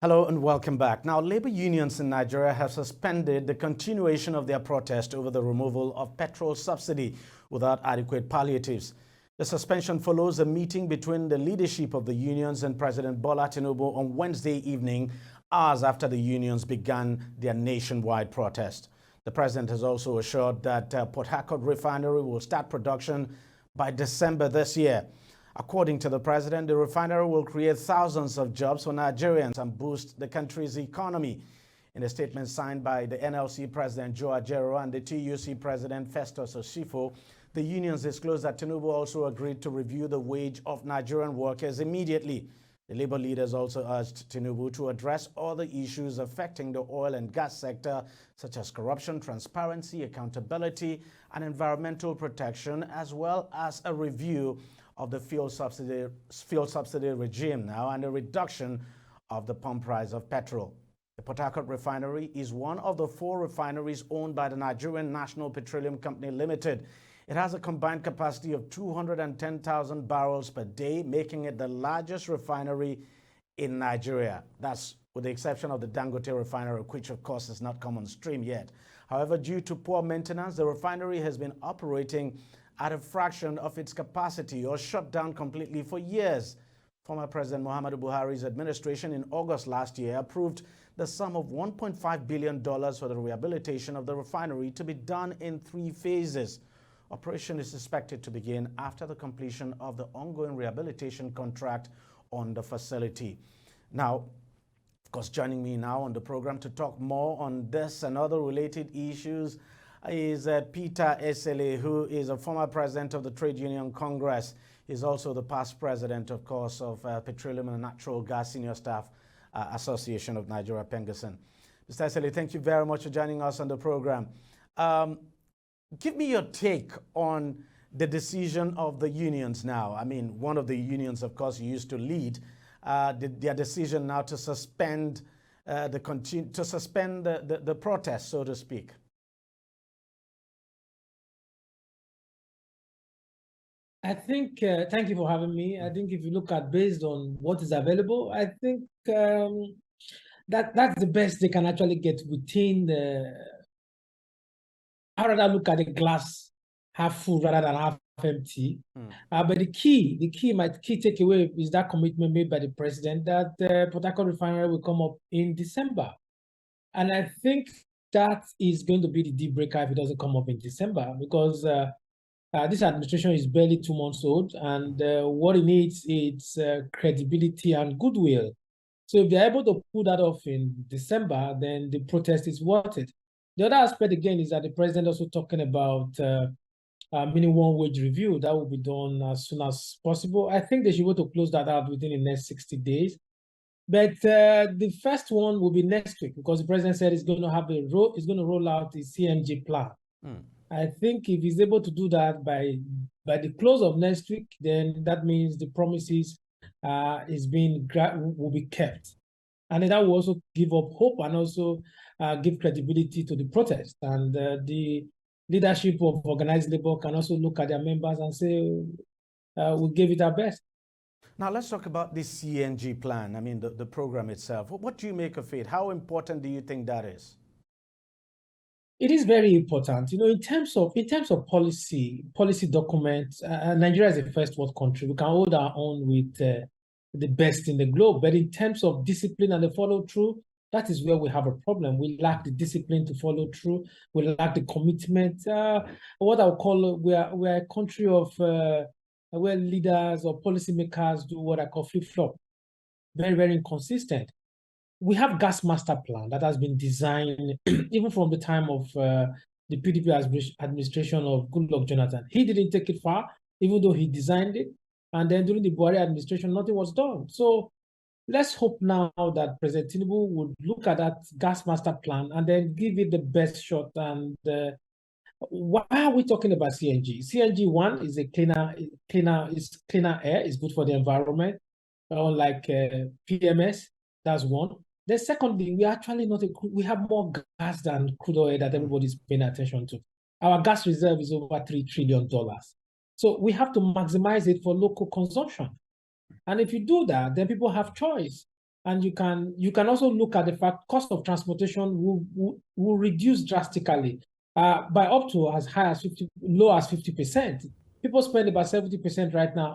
Hello and welcome back. Now, labor unions in Nigeria have suspended the continuation of their protest over the removal of petrol subsidy without adequate palliatives. The suspension follows a meeting between the leadership of the unions and President Bola Tinubu on Wednesday evening, hours after the unions began their nationwide protest. The president has also assured that Port Harcourt refinery will start production by December this year. According to the president, the refinery will create thousands of jobs for Nigerians and boost the country's economy. In a statement signed by the NLC president Joe Ajero and the TUC president Festus Osifo, the unions disclosed that Tinubu also agreed to review the wage of Nigerian workers immediately. The labor leaders also urged Tinubu to address all the issues affecting the oil and gas sector, such as corruption, transparency, accountability, and environmental protection, as well as a review of the fuel subsidy regime now and a reduction of the pump price of petrol. The Port Harcourt refinery is one of the 4 refineries owned by the Nigerian National Petroleum Company Limited. It has a combined capacity of 210,000 barrels per day, making it the largest refinery in Nigeria. That's with the exception of the Dangote refinery, which of course has not come on stream yet. However, due to poor maintenance, the refinery has been operating at a fraction of its capacity or shut down completely for years. Former President Muhammadu Buhari's administration in August last year approved the sum of $1.5 billion for the rehabilitation of the refinery to be done in 3 phases. Operation is expected to begin after the completion of the ongoing rehabilitation contract on the facility. Now, of course, joining me now on the program to talk more on this and other related issues is Peter Esele, who is a former president of the Trade Union Congress. He's also the past president, of course, of Petroleum and Natural Gas Senior Staff Association of Nigeria, Pengasan. Mr. Esele, thank you very much for joining us on the program. Give me your take on the decision of the unions now. I mean, one of the unions, of course, you used to lead, their decision now to suspend the protest, so to speak. I think, thank you for having me. I think if you look at based on what is available, I think that's the best they can actually get within the. I'd rather look at the glass half full rather than half empty. But the key takeaway is that commitment made by the president that Port Harcourt refinery will come up in December. And I think that is going to be the deal breaker if it doesn't come up in December, because this administration is barely 2 months old, and what it needs is credibility and goodwill. So if they're able to pull that off in December, then the protest is worth it. The other aspect, again, is that the president also talking about minimum wage review that will be done as soon as possible. I think they should be able to close that out within the next 60 days. But the first one will be next week, because the president said he's going to roll out the CNG plan. I think if he's able to do that by the close of next week, then that means the promises will be kept. And then that will also give up hope and also give credibility to the protest. And the leadership of organized labor can also look at their members and say, we gave it our best. Now, let's talk about this CNG plan. I mean, the program itself. What do you make of it? How important do you think that is? It is very important. You know, in terms of policy documents, Nigeria is a first world country. We can hold our own with the best in the globe. But in terms of discipline and the follow through, that is where we have a problem. We lack the discipline to follow through. We lack the commitment. What I would call we are a country of where leaders or policymakers do what I call flip-flop. Very, very inconsistent. We have gas master plan that has been designed even from the time of the PDP administration of Goodluck Jonathan. He didn't take it far, even though he designed it. And then during the Buhari administration, nothing was done. So let's hope now that President Tinubu would look at that gas master plan and then give it the best shot. And why are we talking about CNG? CNG, one, is cleaner air. It's good for the environment, unlike PMS. That's one. Then secondly, we have more gas than crude oil that everybody's paying attention to. Our gas reserve is over $3 trillion. So we have to maximize it for local consumption. And if you do that, then people have choice. And you can also look at the fact cost of transportation will reduce drastically by up to as high as 50% People spend about 70% right now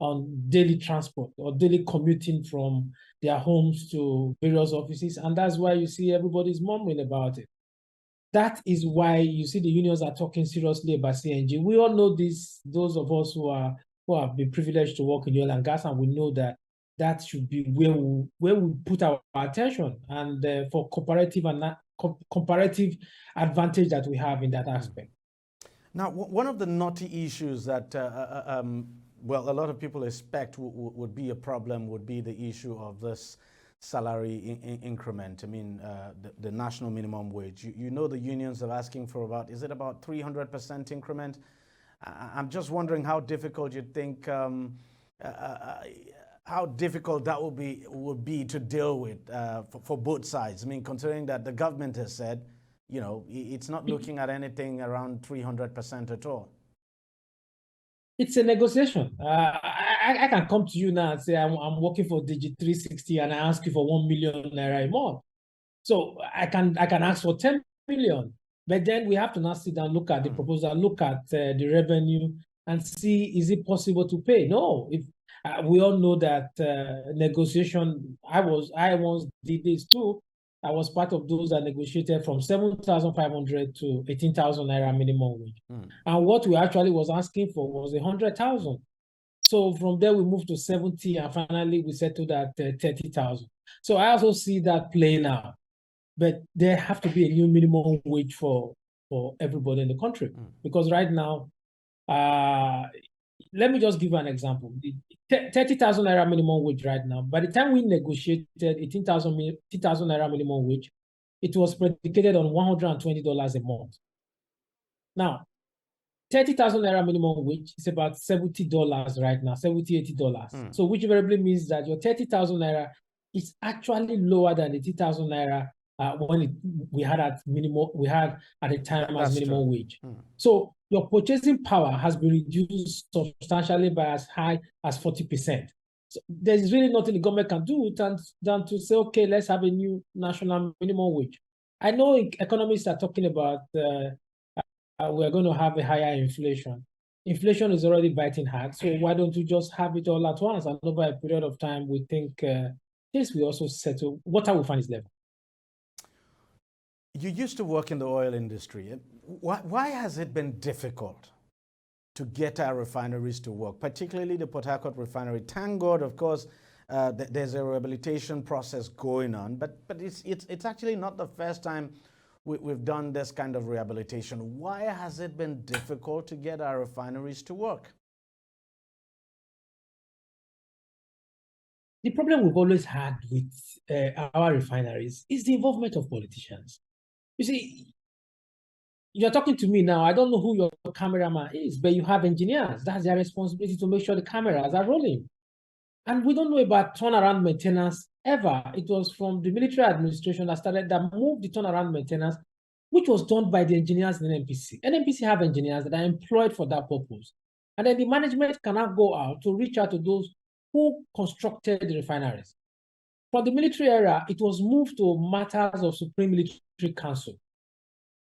on daily transport or daily commuting from their homes to various offices, and that's why you see everybody's mumbling about it. That is why you see the unions are talking seriously about CNG. We all know this, those of us who have been privileged to work in oil and gas, and we know that that should be where we put our attention, and for comparative advantage that we have in that aspect. Now, one of the knotty issues that, well, a lot of people expect would be a problem would be the issue of this salary increment. I mean, the national minimum wage. You know the unions are asking for about, is it about 300% increment? I'm just wondering how difficult you think, how difficult that would be to deal with for both sides. I mean, considering that the government has said, you know, it's not looking at anything around 300% at all. It's a negotiation. I can come to you now and say I'm working for DEJI360 and I ask you for 1 million naira a month. So I can ask for 10 million, but then we have to now sit down, look at the proposal, look at the revenue, and see, is it possible to pay? No, if we all know that negotiation. I once did this too. I was part of those that negotiated from 7,500 to 18,000 naira minimum wage. And what we actually was asking for was 100,000. So from there, we moved to 70, and finally we settled at 30,000. So I also see that playing out. But there have to be a new minimum wage for everybody in the country. Because right now, let me just give you an example. 30,000 naira minimum wage right now. By the time we negotiated 18,000 naira minimum wage, it was predicated on $120 a month. Now, 30,000 naira minimum wage is about $70 right now, $70, $80. So which invariably means that your 30,000 naira is actually lower than the 80,000 naira we had at the time as minimum wage. So your purchasing power has been reduced substantially by as high as 40%. So there's really nothing the government can do than to say, okay, let's have a new national minimum wage. I know economists are talking about we're going to have a higher inflation. Inflation is already biting hard, so why don't we just have it all at once? And over a period of time, we think this will also settle. Water will find its level. You used to work in the oil industry. Why has it been difficult to get our refineries to work, particularly the Port Harcourt refinery? Thank God, of course, there's a rehabilitation process going on, but it's actually not the first time we've done this kind of rehabilitation. Why has it been difficult to get our refineries to work? The problem we've always had with our refineries is the involvement of politicians. You see, you're talking to me now. I don't know who your cameraman is, but you have engineers. That's their responsibility to make sure the cameras are rolling. And we don't know about turnaround maintenance ever. It was from the military administration that moved the turnaround maintenance, which was done by the engineers in NNPC. NNPC have engineers that are employed for that purpose. And then the management cannot go out to reach out to those who constructed the refineries. From the military era, it was moved to matters of Supreme Military Council.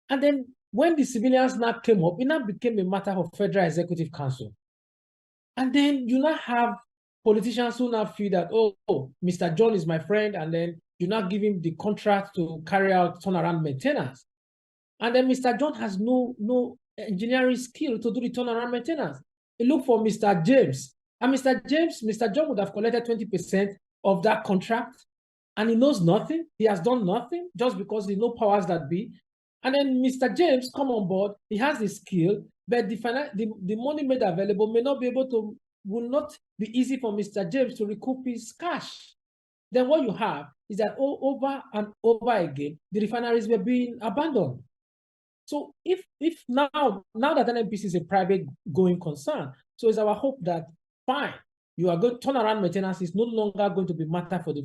And then when the civilians now came up, it now became a matter of Federal Executive Council. And then you now have politicians who now feel that, oh, Mr. John is my friend, and then you now give him the contract to carry out turnaround maintenance. And then Mr. John has no engineering skill to do the turnaround maintenance. He looked for Mr. James. And Mr. John would have collected 20% of that contract, and he knows nothing. He has done nothing just because he knows powers that be. And then Mr. James come on board. He has the skill, but the money made available will not be easy for Mr. James to recoup his cash. Then what you have is that over and over again, the refineries were being abandoned. So if now that NNPC is a private going concern, so it's our hope that fine, you are going turnaround maintenance is no longer going to be matter for the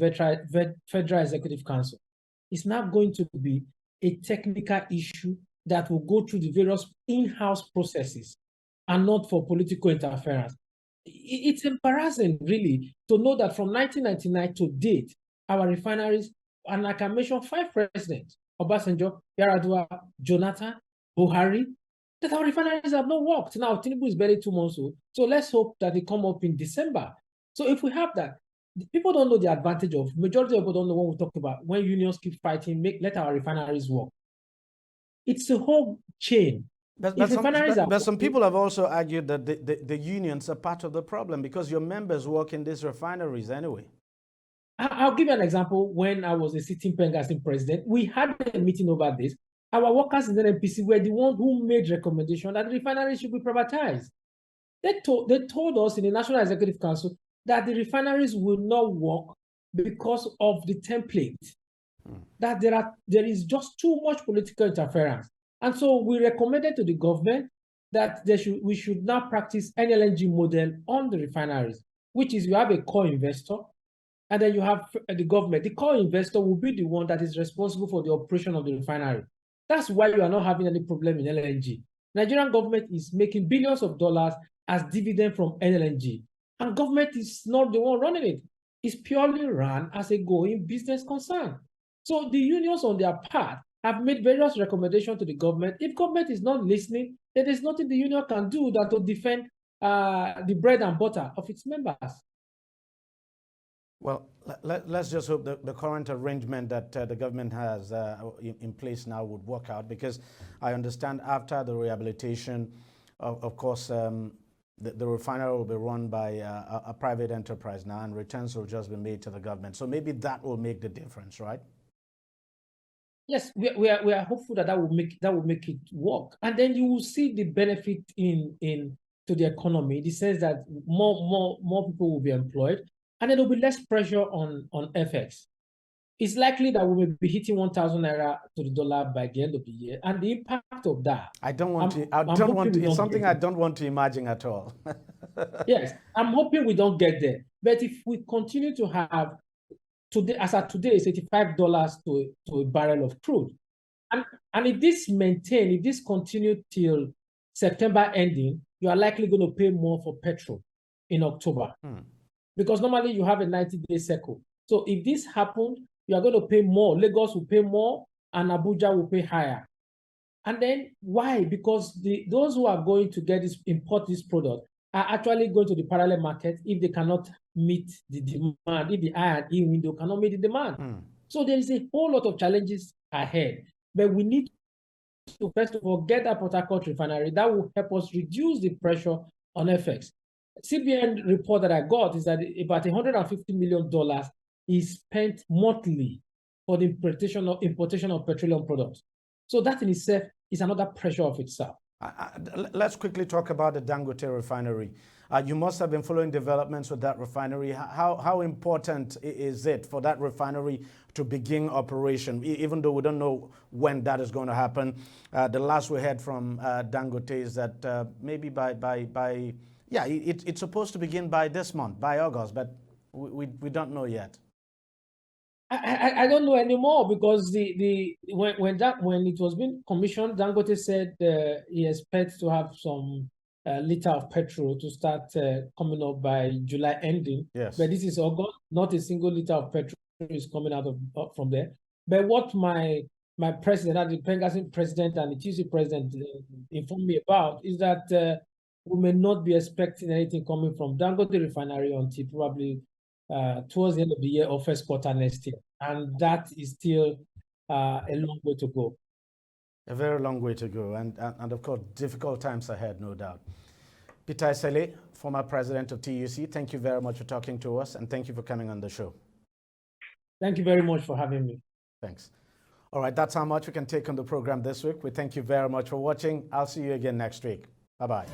Federal Executive Council. It's now going to be a technical issue that will go through the various in-house processes and not for political interference. it's embarrassing, really, to know that from 1999 to date, our refineries, and I can mention 5 presidents, Obasanjo, Yar'Adua, Jonathan, Buhari, that our refineries have not worked. Now, Tinubu is barely 2 months old. So let's hope that they come up in December. So if we have that, people don't know the advantage of, majority of people don't know what we talk about, when unions keep fighting, let our refineries work. It's a whole chain. But some people have also argued that the unions are part of the problem because your members work in these refineries anyway. I'll give you an example. When I was a sitting Pengasting president, we had a meeting over this. Our workers in the NPC were the ones who made recommendation that the refineries should be privatized. They told us in the National Executive Council that the refineries will not work because of the template, that there is just too much political interference. And so we recommended to the government that we should now practice an LNG model on the refineries, which is you have a core investor, and then you have the government. The core investor will be the one that is responsible for the operation of the refinery. That's why you are not having any problem in LNG. Nigerian government is making billions of dollars as dividend from LNG, and government is not the one running it. It's purely run as a going business concern. So the unions on their part have made various recommendations to the government. If government is not listening, then there's nothing the union can do than to defend the bread and butter of its members. Well, let's just hope that the current arrangement that the government has in place now would work out, because I understand after the rehabilitation, of course, the refinery will be run by a private enterprise now, and returns will just be made to the government. So maybe that will make the difference, right? Yes, we are hopeful that will make it work, and then you will see the benefit to the economy, in the sense that more people will be employed, and then there will be less pressure on FX. It's likely that we will be hitting 1,000 naira to the dollar by the end of the year, and the impact of that. It's something I don't want to imagine at all. Yes, I'm hoping we don't get there. But if we continue to have today, as of today, it's $85 to a barrel of crude, and if this continues till September ending, you are likely going to pay more for petrol in October. Because normally you have a 90-day cycle. So if this happens, you are going to pay more. Lagos will pay more, and Abuja will pay higher. And then why? Because those who are going to import this product are actually going to the parallel market if they cannot meet the demand, if the I&E window cannot meet the demand. So there is a whole lot of challenges ahead. But we need to, first of all, get that Port Harcourt refinery. That will help us reduce the pressure on FX. CBN report that I got is that about $150 million is spent monthly for the importation of petroleum products. So that in itself is another pressure of itself. Let's quickly talk about the Dangote refinery. You must have been following developments with that refinery. How important is it for that refinery to begin operation, even though we don't know when that is going to happen? The last we heard from Dangote is that maybe it's supposed to begin by this month, by August, but we don't know yet. I don't know anymore, because when it was being commissioned, Dangote said he expects to have some liter of petrol to start coming up by July ending. Yes. But this is August, not a single liter of petrol is coming out from there. But what my president, the Pengasting president and the TUC president informed me about is that we may not be expecting anything coming from Dangote refinery until probably towards the end of the year or first quarter next year. And that is still a long way to go. A very long way to go. And of course, difficult times ahead, no doubt. Peter Esele, former president of TUC, thank you very much for talking to us, and thank you for coming on the show. Thank you very much for having me. Thanks. All right, that's how much we can take on the program this week. We thank you very much for watching. I'll see you again next week. Bye-bye.